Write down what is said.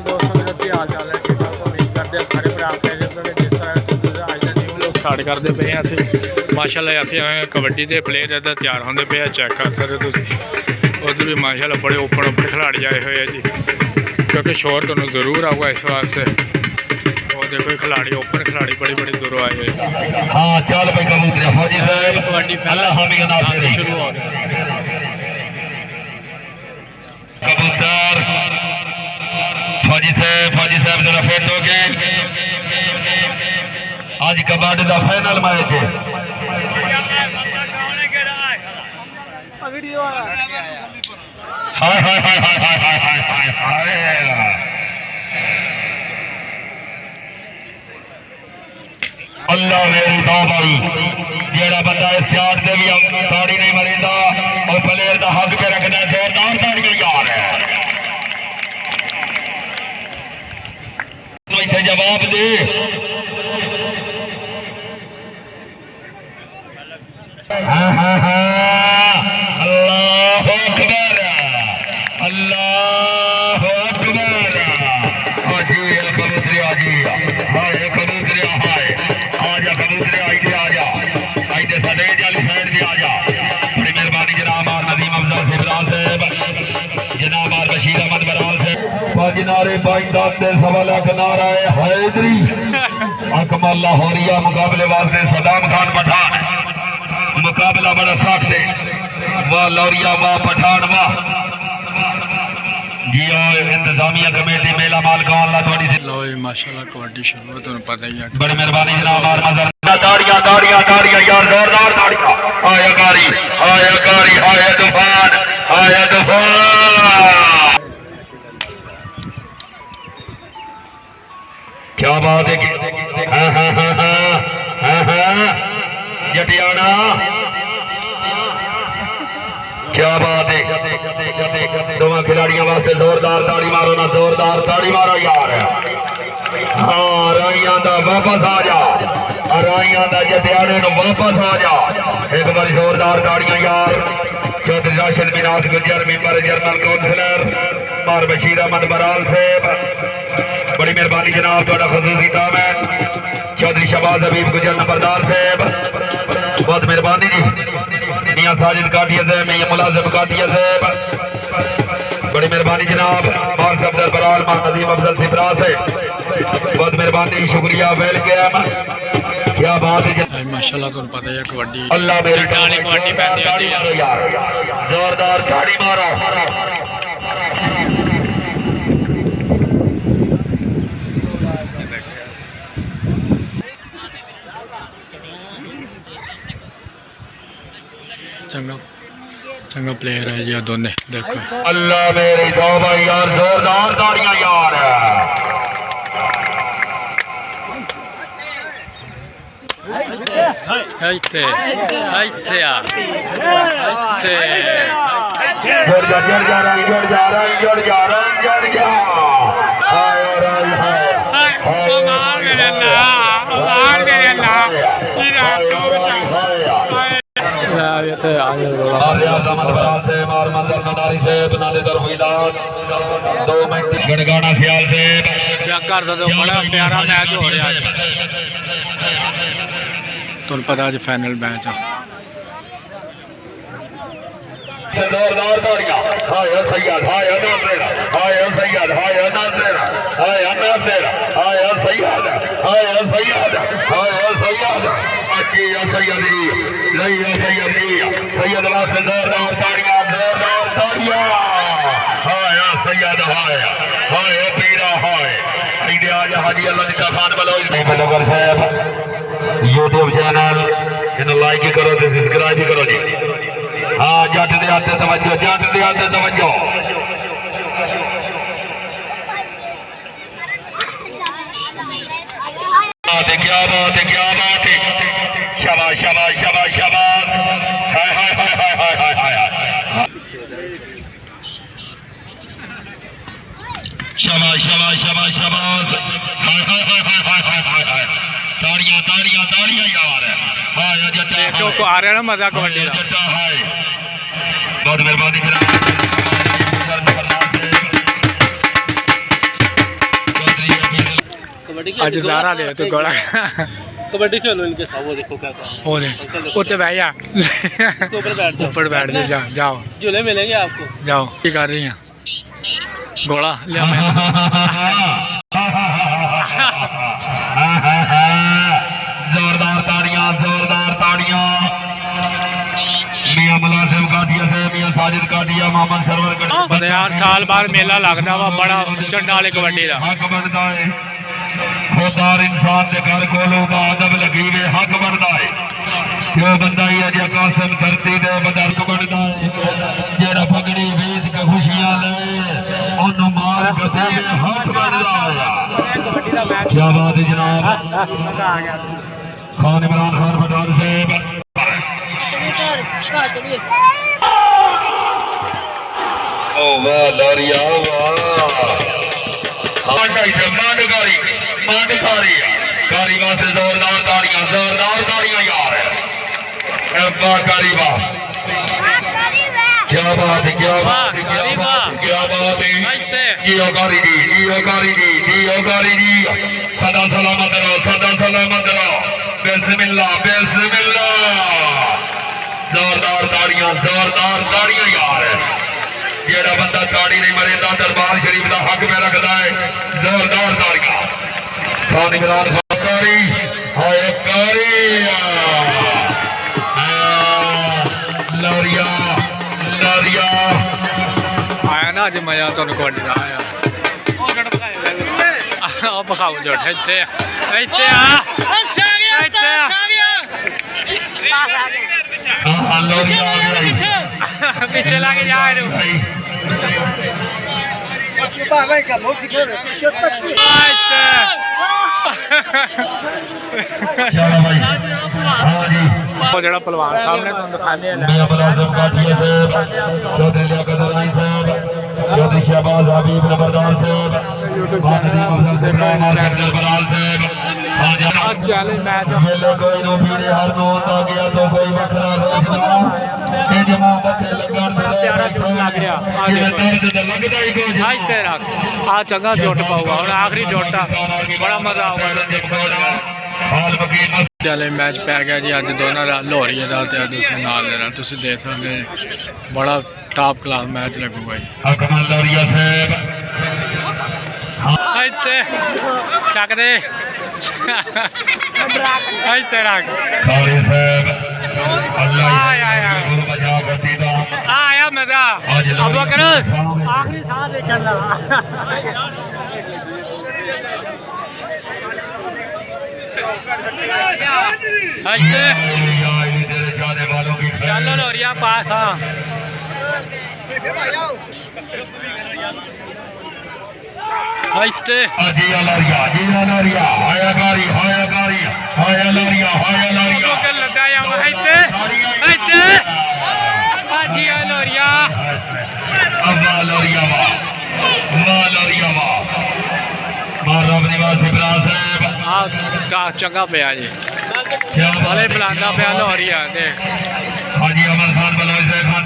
दोस्तों मेरे की हाल चाल है ठीक ठाक उम्मीद करते हैं सारे भरा जिस तरह अज का न्यू लोग स्टार्ट करते पे हैं असी माशाअल्लाह असी कबड्डी के प्लेयर इधर तैयार होंगे पे चेक कर सकते तुम उधर भी माशाअल्लाह बड़े ओपन खिलाड़ी आए हुए हैं जी क्योंकि शोर तुहानू जरूर आऊगा इस वास्ते और देखो खिलाड़ी ओपन खिलाड़ी बड़ी बड़ी दूरों आए हुए कबड्डी पहला शुरू हो गया कबूतर फौजी साहब जरा फिट हो गए आज कबड्डी का फाइनल मैच है हाय हाय हाय हाय हाय हाय हाय हाय अल्लाह मेरी दो भाई जेड़ा बंदा इस चार्ट से भी ताड़ी नहीं मरीदा और प्लेयर का हक पे रखना जोरदार ताड़ियां यार है तो इतने जवाब दे हाँ हाँ हाँ अल्लाह अकबर अल्लाह अकबर आजी कबूतरी आजी हाय कबूतरी हाय आजा कबूतरी आजा आइए सदैव वाली साइड भी आजा बड़ी मेहरबानी जनाब और नदीम अफजल सिबराल साहब जनाब और बशीर अहमद बराल साहब पांच नारे पाइंदाद दे सवा लाख नारा है हैदरी अकमल लाहौरिया मुकाबले वास्ते सदाम खान पठान मुकाबला बड़ा सख्त है वाह लौरिया वाह पठान वाह जी और इंतजामिया कमेटी मेला मालका अल्लाह थोड़ी सी लो माशाल्लाह कबड्डी शुरू है तुम्हें पता ही है बड़ी मेहरबानी जनाब और मजर ताड़ियां यार जोरदार ताड़ियां आया गाड़ी आया तूफान क्या बात है हाँ हाँ हाँ हाँ हाँ जटियाना क्या बात है दोनों खिलाड़ियों वास्ते जोरदार ताड़ी मारो ना जोरदार ताड़ी मारो यार हाँ राइया दा वापस आ जा राइया दा जटियाने नु वापस आ जा एक बार जोरदार ताड़ियां यार चौधरी राशिद मिनाज गुजर मेंबर जनरल काउंसिलर और बशीर अहमद बराल साहब बड़ी मेहरबानी जनाब थोड़ा खसूसी काम है चौधरी शहबाज हबीब गुजर नंबरदार साहब बहुत मेहरबानी जी मियां साजिद काटिया साहब मियां मुलाजिम काटिया साहब बड़ी मेहरबानी जनाब और सफदर बराल मां नदीम अफजल सिबरा साहब बहुत मेहरबानी शुक्रिया वेलकम क्या बात है माशाल्लाह तुहानू पता है कबड्डी अल्लाह मेरी कबड्डी पैंदी मारो यार जोरदार ताड़ी मारो चंगा प्लेयर है ये दोनों देखो अल्लाह मेरी तौबा यार जोरदार ताड़ियां यार गड़गाना सियाल से चेक कर सकते हो बड़ा प्यारा मैच हो रहा है तुम पता अज फाइनल मैच है जोरदार ताड़ियां हाय सैयद हाय नासिर हाय सैयद हाय नासिर हाय नासिर हाय सैयद हाय सैयद हाय सैयद अच्छी या सैयद जी नहीं या सैयद जी सैयद वास्ते जोरदार ताड़ियां हाय सैयद हाय पीरा हाय इधर आज हाजी अल्लाह का खान बलोच बलोगर साहब YouTube चैनल इन्हें लाइक ही करो तो सब्सक्राइब ही करो जी हाँ जाते दे आते तवज्जो क्या बात है शाबाश हाय हाय हाय हाय हाय हाय हाय शाबाश हाय हाय हाय हाय हाय हाय हाय ताड़ियां यार हाय जट्टा जो को आ रहा है ना मजा कबड्डी का जट्टा हाय बहुत मेहरबानी जनाब आज सारा दे तो गोला कबड्डी खेलो इनके साथ। वो देखो क्या कर रहे हैं। हो दे उत्ते बह जा इसके ऊपर बैठ जाओ। ऊपर बैठ जा जाओ झूले मिलेंगे आपको। जाओ की कर रही हैं गोला लिया मैं जोरदार ताड़ियां मियां मुलाजिम काटिया से मियां साजिद काटिया मोहम्मद सरवर पता यार साल बाद मेला लगता वा बड़ा चंडा वाले कबड्डी का हक बनता है खुदार इंसान के घर कोलों का अदब लगी वे हक बनता है जो बंदा ही अजय कासिम धरती दे बदर्क बनता है जेड़ा पगड़ी बेच के खुशियां ले ओनू मार के देवे हक बनता है। क्या बात है जनाब खान इमरान खान पठान साहब ओ वाह लारिया वाह मांडकारी कारी वास्ते जोरदार ताड़ियां यार वाह कारी वाह क्या बात है क्या बात है जियो कारी जी सदा सलामत रहो बिस्मिल्लाह जोरदार ताड़ियां यार जेड़ा बंदा ताड़ी नहीं मरेंदा दरबार शरीफ का हक में रखता है जोरदार ताड़ियां खान इमरान खान कारी हाय कारी लारिया आया ना अज मजा तुम कबड्डी का आया बखाओ जो इतने पीछे लाके जा जरा पहलवान सामने तुम दिखाने चौधरी शहबाज हबीब नंबरदार साहब चैलेंज मैच कोई नो पीड़े हर नो होता गया तो कोई वखरा प्यारा जोट लग रहा आ चंगा जोट पाऊगा और आखिरी जोटा बड़ा मजा आऊगा चैलेंज मैच पै गया जी अज दोनों लाहौरिया का दूसरे नाल देना तुम देख सकते बड़ा टॉप क्लास मैच लगूगा जी इतने चक दे आया मजा अब करो आखिरी साथ देखने लगा चलो लोरिया पास हाँ चंगा पिया जी भले बुलांदा पिया लाहौरिया हाजी अमर खान बलोच खान